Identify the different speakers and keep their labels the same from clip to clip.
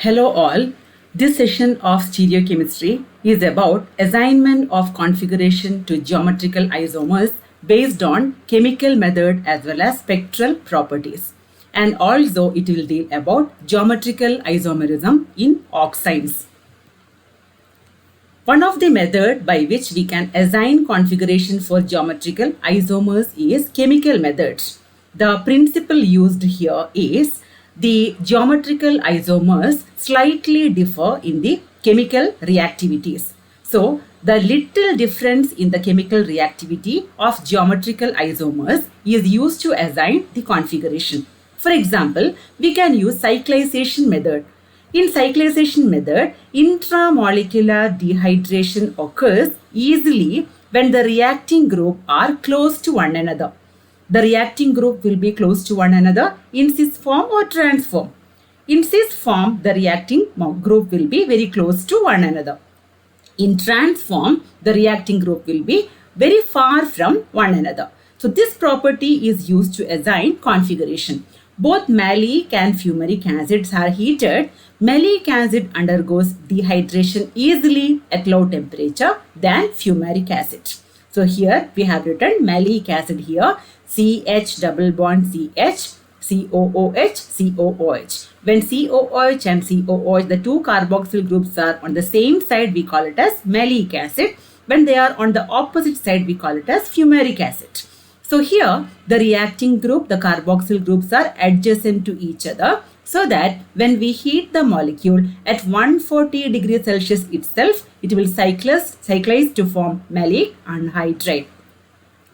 Speaker 1: Hello all. This session of stereochemistry is about assignment of configuration to geometrical isomers based on chemical method as well as spectral properties. And also it will deal about geometrical isomerism in oxides. One of the method by which we can assign configuration for geometrical isomers is chemical methods. The principle used here is the geometrical isomers slightly differ in the chemical reactivities. So, the little difference in the chemical reactivity of geometrical isomers is used to assign the configuration. For example, we can use cyclization method. In cyclization method, intramolecular dehydration occurs easily when the reacting group are close to one another. The reacting group will be close to one another in cis form or trans form. In cis form, the reacting group will be very close to one another. In trans form, the reacting group will be very far from one another. So this property is used to assign configuration. Both malic and fumaric acids are heated. Malic acid undergoes dehydration easily at low temperature than fumaric acid. So here we have written malic acid here, CH double bond CH, COOH, COOH. When COOH and COOH, the two carboxyl groups are on the same side, we call it as malic acid. When they are on the opposite side, we call it as fumaric acid. So here, the reacting group, the carboxyl groups are adjacent to each other, so that when we heat the molecule at 140 degrees Celsius itself, it will cyclize to form malic anhydride.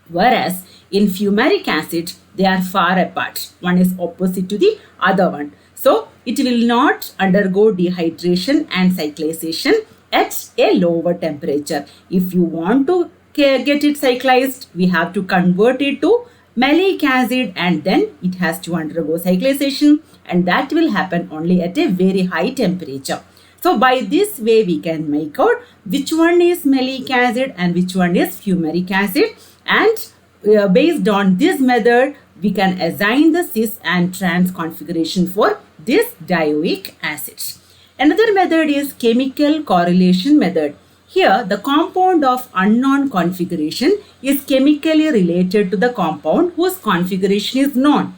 Speaker 1: Whereas in fumaric acid, they are far apart. One is opposite to the other one. So it will not undergo dehydration and cyclization at a lower temperature. If you want to get it cyclized, we have to convert it to malic acid and then it has to undergo cyclization, and that will happen only at a very high temperature. So by this way we can make out which one is malic acid and which one is fumaric acid, and based on this method we can assign the cis and trans configuration for this dioic acid. Another method is chemical correlation method. Here, the compound of unknown configuration is chemically related to the compound whose configuration is known.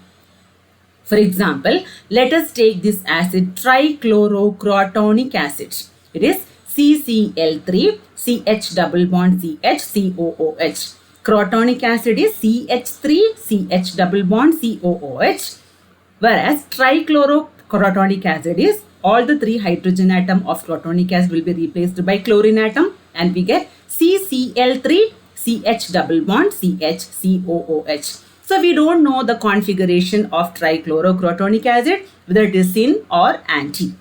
Speaker 1: For example, let us take this acid trichlorocrotonic acid. It is CCl3, CH double bond CH, COOH. Crotonic acid is CH3, CH double bond COOH. Whereas trichlorocrotonic acid is all the three hydrogen atom of crotonic acid will be replaced by chlorine atom and we get CCl3, CH double bond CH, COOH. So we don't know the configuration of trichlorocrotonic acid, whether it is syn or anti.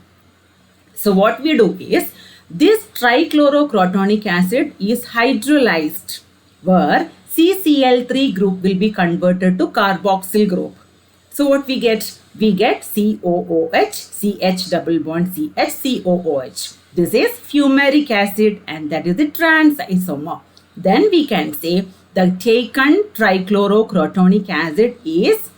Speaker 1: So what we do is, this trichlorocrotonic acid is hydrolyzed, where CCl3 group will be converted to carboxyl group. So what we get? We get COOH, CH double bond CH, COOH. This is fumaric acid and that is the trans isomer. Then we can say the taken trichlorocrotonic acid is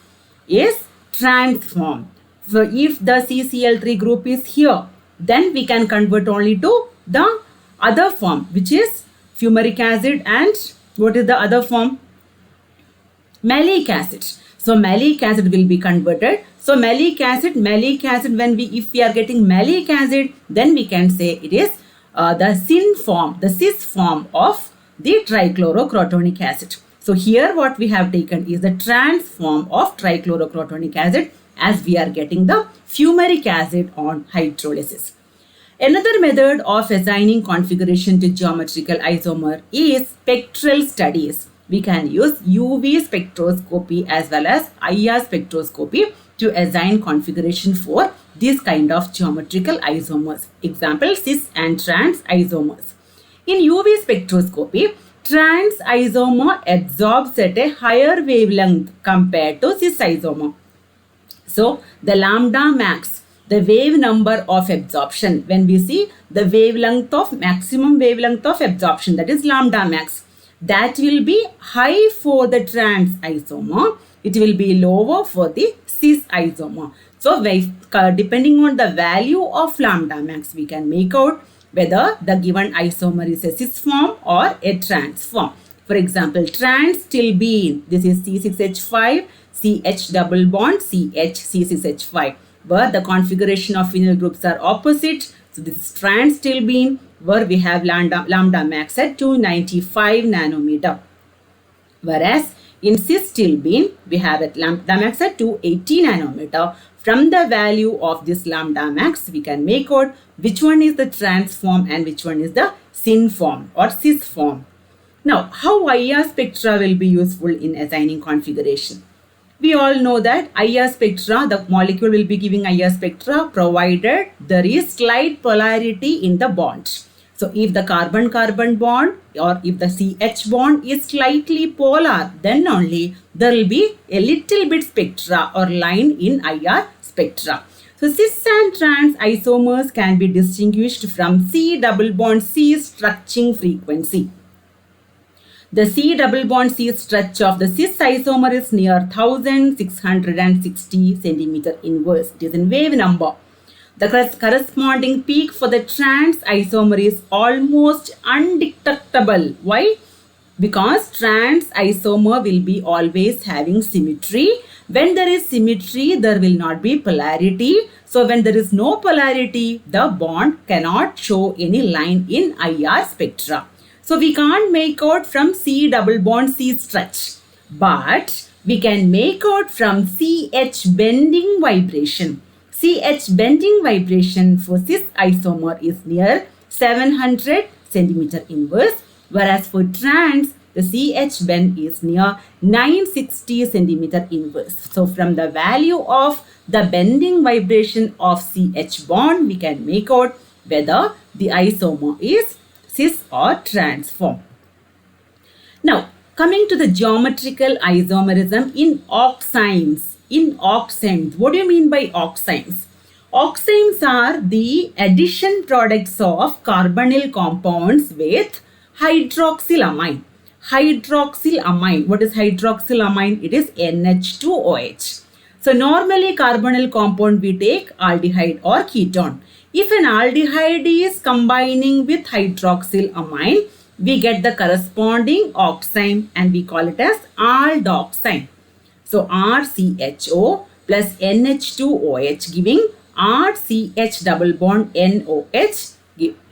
Speaker 1: transformed. So if the CCl3 group is here, then we can convert only to the other form, which is fumaric acid, and what is the other form? Malic acid. So malic acid will be converted. So malic acid, if we are getting malic acid, then we can say it is the syn form, the cis form of the trichlorocrotonic acid. So here what we have taken is the trans form of trichlorocrotonic acid, as we are getting the fumaric acid on hydrolysis. Another method of assigning configuration to geometrical isomer is spectral studies. We can use UV spectroscopy as well as IR spectroscopy to assign configuration for this kind of geometrical isomers. Example, cis and trans isomers. In UV spectroscopy, trans isomer absorbs at a higher wavelength compared to cis isomer. So the lambda max, the wave number of absorption, when we see the maximum wavelength of absorption, that is lambda max, that will be high for the trans isomer. It will be lower for the cis isomer. So depending on the value of lambda max, we can make out whether the given isomer is a cis form or a trans form. For example, trans stilbene, this is C6H5, CH double bond, CH, C6H5, where the configuration of phenyl groups are opposite. So this is trans stilbene, where we have lambda max at 295 nanometer. Whereas in cis stilbene, we have at lambda max at 280 nanometer. From the value of this lambda max, we can make out which one is the trans form and which one is the syn form or cis form. Now, how IR spectra will be useful in assigning configuration? We all know that IR spectra, the molecule will be giving IR spectra provided there is slight polarity in the bond. So, if the carbon-carbon bond or if the CH bond is slightly polar, then only there will be a little bit spectra or line in IR spectra. So, cis and trans isomers can be distinguished from C double bond C stretching frequency. The C double bond C stretch of the cis isomer is near 1660 centimeter inverse. It is in wave number. The corresponding peak for the trans isomer is almost undetectable. Why? Because trans isomer will be always having symmetry. When there is symmetry, there will not be polarity. So when there is no polarity, the bond cannot show any line in IR spectra. So we can't make out from C double bond C stretch, but we can make out from CH bending vibration. CH bending vibration for cis isomer is near 700 centimeter inverse, whereas for trans, the CH bend is near 960 centimeter inverse. So from the value of the bending vibration of CH bond, we can make out whether the isomer is cis or trans form. Now, coming to the geometrical isomerism in oximes. What do you mean by oximes? Oximes are the addition products of carbonyl compounds with hydroxylamine. Hydroxylamine. What is hydroxylamine? It is NH2OH. So normally carbonyl compound we take aldehyde or ketone. If an aldehyde is combining with hydroxylamine, we get the corresponding oxime and we call it as aldoxime. So RCHO plus NH2OH giving RCH double bond NOH,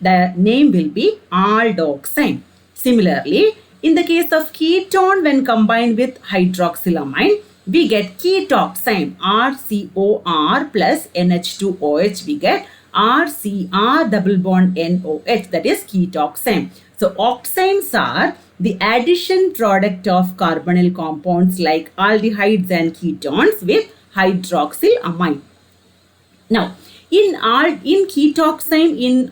Speaker 1: the name will be aldoxime. Similarly, in the case of ketone, when combined with hydroxylamine, we get ketoxime, RCOR plus NH2OH, we get RCR double bond NOH, that is ketoxime. So oximes are the addition product of carbonyl compounds like aldehydes and ketones with hydroxylamine. Now, in ketoximes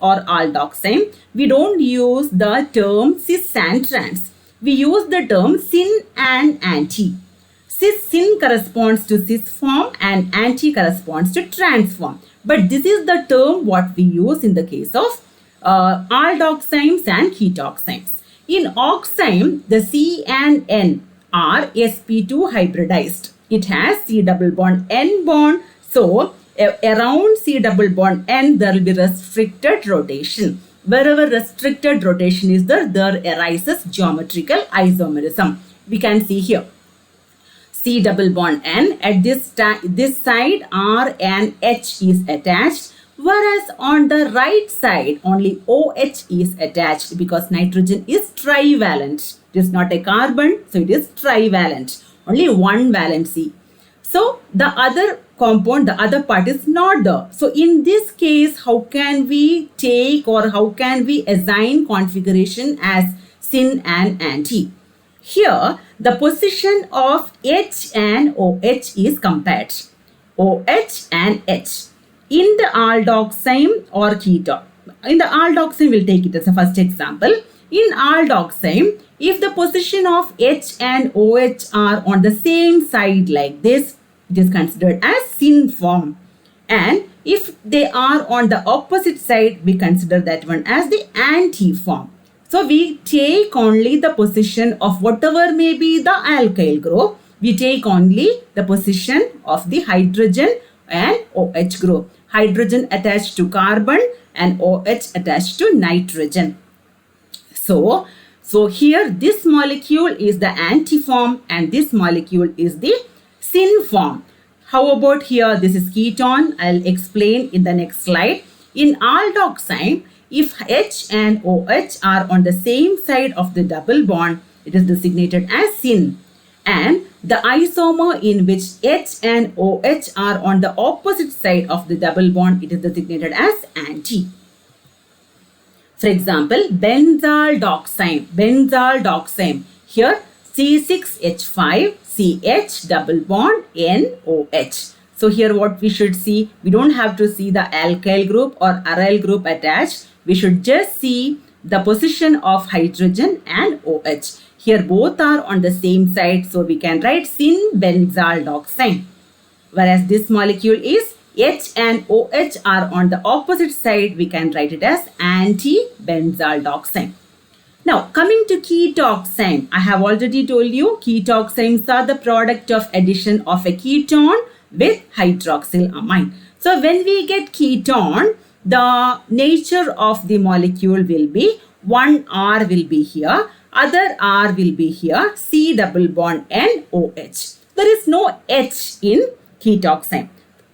Speaker 1: or aldoxime, we don't use the term cis and trans. We use the term syn and anti. Syn corresponds to cis form and anti corresponds to trans form. But this is the term what we use in the case of aldoximes and ketoximes. In oxime, the C and N are sp2 hybridized. It has C double bond N bond. So, around C double bond N, there will be restricted rotation. Wherever restricted rotation is there arises geometrical isomerism. We can see here. C double bond N, at this side R and H is attached, whereas on the right side only OH is attached because nitrogen is trivalent. It is not a carbon, so it is trivalent. Only one valency. So the other compound, the other part is not there. So in this case, how can we take or how can we assign configuration as syn and anti? Here, the position of H and OH is compared. OH and H. In the aldoxime or ketone. In the aldoxime, we'll take it as a first example. In aldoxime, if the position of H and OH are on the same side like this, it is considered as syn form. And if they are on the opposite side, we consider that one as the anti form. So we take only the position of whatever may be the alkyl group. we take only the position of the hydrogen and OH group. Hydrogen attached to carbon and OH attached to nitrogen. So here this molecule is the antiform and this molecule is the syn form. How about here? This is ketone. I'll explain in the next slide. In aldoxime, if H and OH are on the same side of the double bond, it is designated as syn. And the isomer in which H and OH are on the opposite side of the double bond, it is designated as anti. For example, benzaldoxime. Here C6H5CH double bond NOH. So here what we should see, we don't have to see the alkyl group or aryl group attached. We should just see the position of hydrogen and OH. Here both are on the same side, so we can write syn-benzaldoxime. Whereas this molecule is H and OH are on the opposite side, we can write it as anti-benzaldoxime. Now coming to ketoxime, I have already told you ketoximes are the product of addition of a ketone with hydroxylamine. So when we get ketone, the nature of the molecule will be one R will be here, other R will be here, C double bond N OH. There is no H in ketoxime.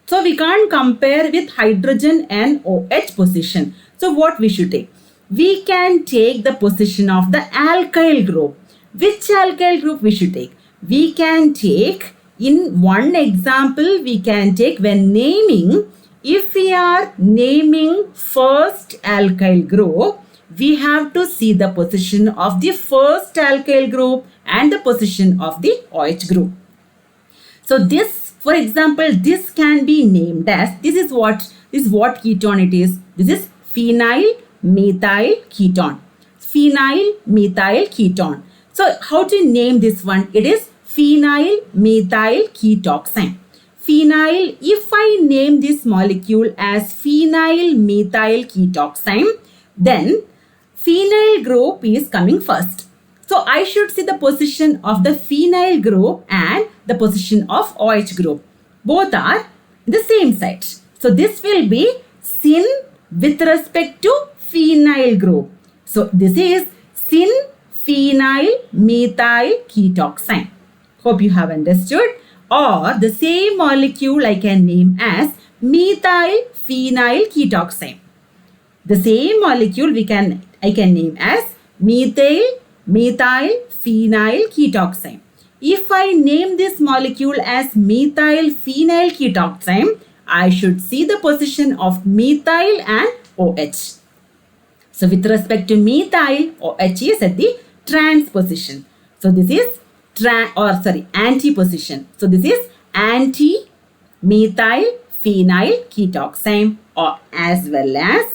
Speaker 1: So we can't compare with hydrogen and OH position. So what we should take? We can take the position of the alkyl group. Which alkyl group we should take? We can take, in one example, we can take when naming, if we are naming first alkyl group, we have to see the position of the first alkyl group and the position of the OH group. So this, for example, this can be named as, this is what ketone it is. This is phenyl methyl ketone. Phenyl methyl ketone. So how to name this one? It is phenyl methyl ketoxime. Phenyl, if I name this molecule as phenyl methyl ketoxime, then phenyl group is coming first. So I should see the position of the phenyl group and the position of OH group. Both are the same side. So this will be syn with respect to phenyl group. So this is syn-phenyl methyl ketoxime. Hope you have understood. Or the same molecule I can name as methyl phenyl ketoxime. The same molecule I can name as methyl phenyl ketoxime. If I name this molecule as methyl phenyl ketoxime, I should see the position of methyl and OH. So with respect to methyl, OH is at the trans position. So this is anti position. So this is anti-methyl phenyl ketoxime, or as well as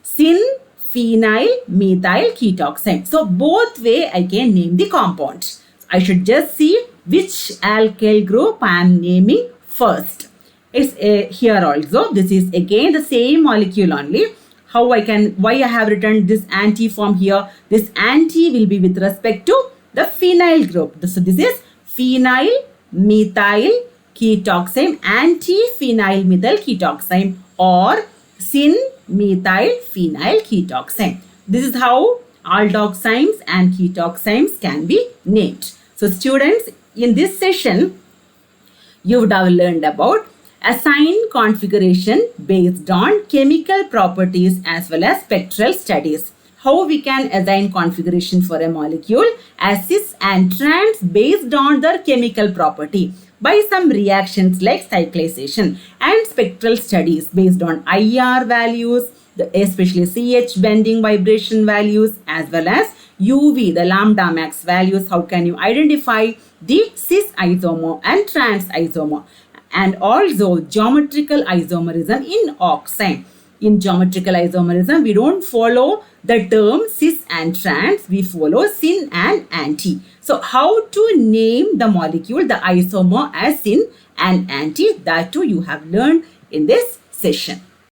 Speaker 1: syn-phenyl methyl ketoxime. So both way I can name the compound. I should just see which alkyl group I am naming first. It's here also. This is again the same molecule only. Why I have written this anti form here? This anti will be with respect to the phenyl group. So this is phenyl methyl ketoxime, anti-phenyl methyl ketoxime, or syn-methyl phenyl ketoxime. This is how aldoximes and ketoximes can be named. So students, in this session, you would have learned about assign configuration based on chemical properties as well as spectral studies. How we can assign configuration for a molecule as cis and trans based on their chemical property by some reactions like cyclization, and spectral studies based on IR values, especially CH bending vibration values, as well as UV, the lambda max values. How can you identify the cis isomer and trans isomer? And also geometrical isomerism in oxime. In geometrical isomerism, we don't follow the term cis and trans, we follow syn and anti. So how to name the molecule, the isomer as syn and anti, that too you have learned in this session.